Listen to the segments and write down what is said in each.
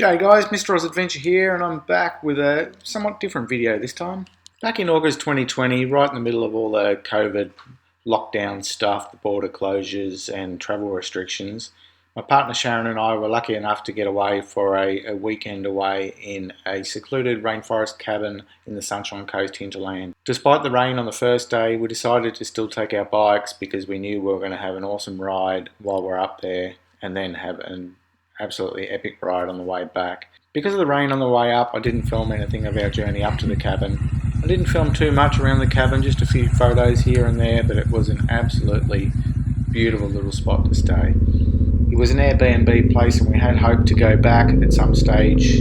G'day guys, Mr. Oz Adventure here, and I'm back with a somewhat different video this time. Back in August 2020, right in the middle of all the COVID lockdown stuff, the border closures and travel restrictions, my partner Sharon and I were lucky enough to get away for a weekend away in a secluded rainforest cabin in the Sunshine Coast Hinterland. Despite the rain on the first day, we decided to still take our bikes because we knew we were going to have an awesome ride while we're up there and then have an absolutely epic ride on the way back. Because of the rain on the way up, I didn't film anything of our journey up to the cabin. I didn't film too much around the cabin, just a few photos here and there, but it was an absolutely beautiful little spot to stay. It was an Airbnb place and we had hoped to go back at some stage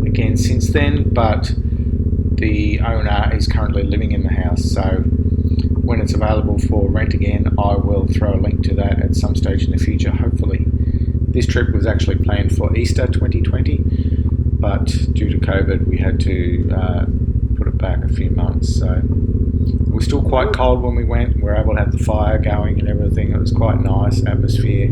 again since then, but the owner is currently living in the house, so when it's available for rent again, I will throw a link to that at some stage in the future, hopefully. This trip was actually planned for Easter 2020, but due to COVID we had to put it back a few months. So it was still quite cold when we went. We were able to have the fire going and everything. It was quite nice atmosphere,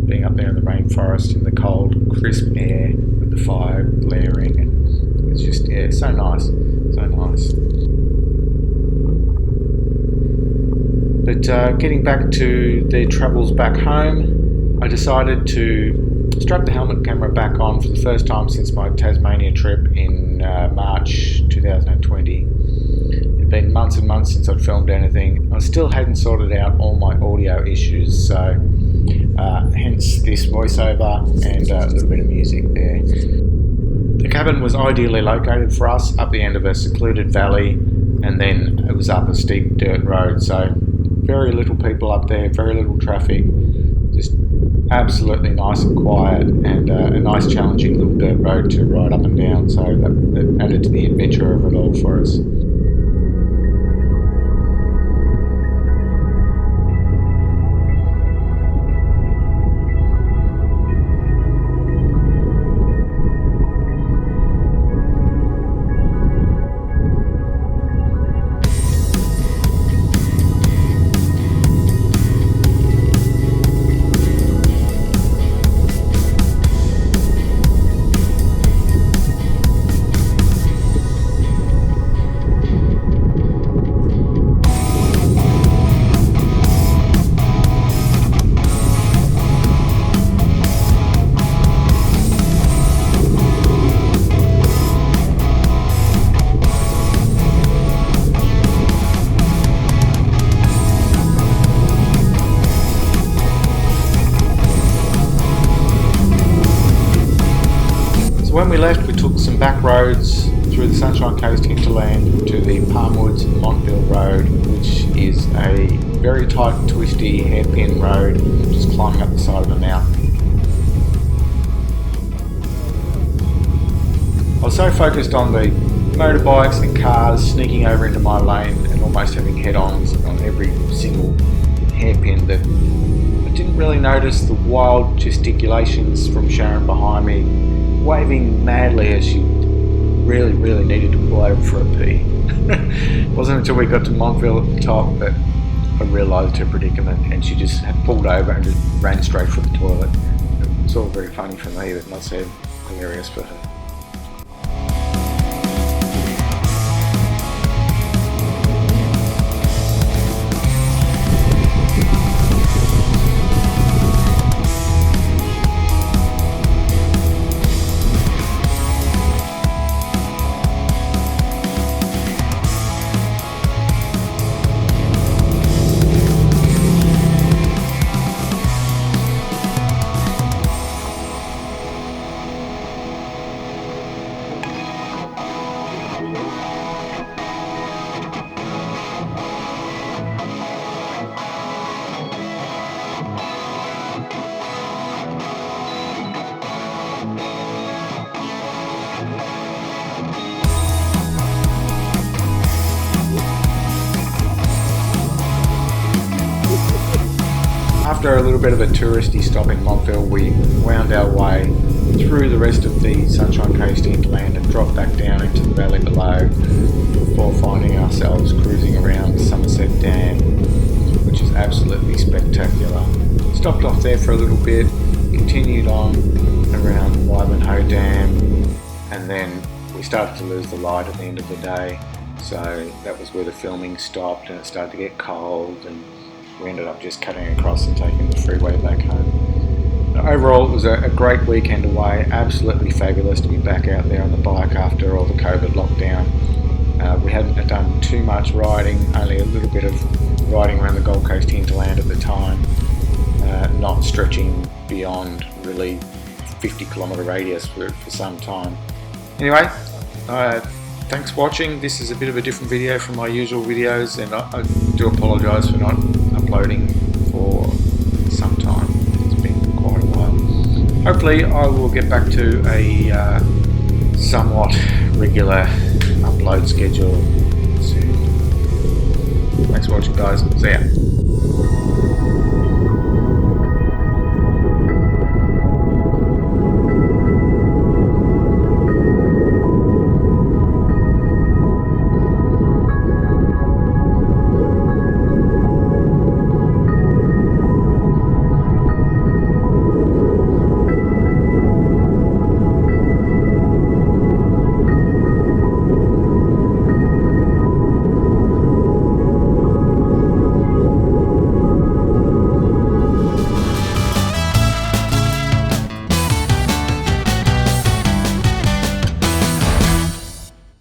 being up there in the rainforest in the cold, crisp air with the fire blaring, and it was just, yeah, so nice, so nice. But getting back to the travels back home, I decided to strap the helmet camera back on for the first time since my Tasmania trip in March 2020. It had been months and months since I'd filmed anything. I still hadn't sorted out all my audio issues, so hence this voiceover and a little bit of music there. The cabin was ideally located for us up the end of a secluded valley, and then it was up a steep dirt road, so very little people up there, very little traffic, just absolutely nice and quiet, and a nice challenging little dirt road to ride up and down, so that added to the adventure of it all for us. When we left, we took some back roads through the Sunshine Coast Hinterland to the Palmwoods Montville Road, which is a very tight, twisty, hairpin road, just climbing up the side of a mountain. I was so focused on the motorbikes and cars sneaking over into my lane and almost having head-ons on every single hairpin that I didn't really notice the wild gesticulations from Sharon behind me, waving madly as she really needed to pull over for a pee. It wasn't until we got to Montville at the top that I realised her predicament, and she just had pulled over and just ran straight for the toilet. It was all very funny for me, but not so hilarious for her. After a little bit of a touristy stop in Montville, we wound our way through the rest of the Sunshine Coast Hinterland and dropped back down into the valley below before finding ourselves cruising around Somerset Dam, which is absolutely spectacular. Stopped off there for a little bit, continued on, and around Ivanhoe Dam, and then we started to lose the light at the end of the day, so that was where the filming stopped, and it started to get cold, and we ended up just cutting across and taking the freeway back home. Overall, it was a great weekend away, absolutely fabulous to be back out there on the bike after all the COVID lockdown. We hadn't done too much riding, only a little bit of riding around the Gold Coast Hinterland at the time, not stretching beyond really 50-kilometre radius for some time. Anyway, thanks for watching. This is a bit of a different video from my usual videos, and I do apologise for not uploading for some time. It's been quite a while. Hopefully I will get back to a somewhat regular upload schedule soon. Thanks for watching, guys. See ya.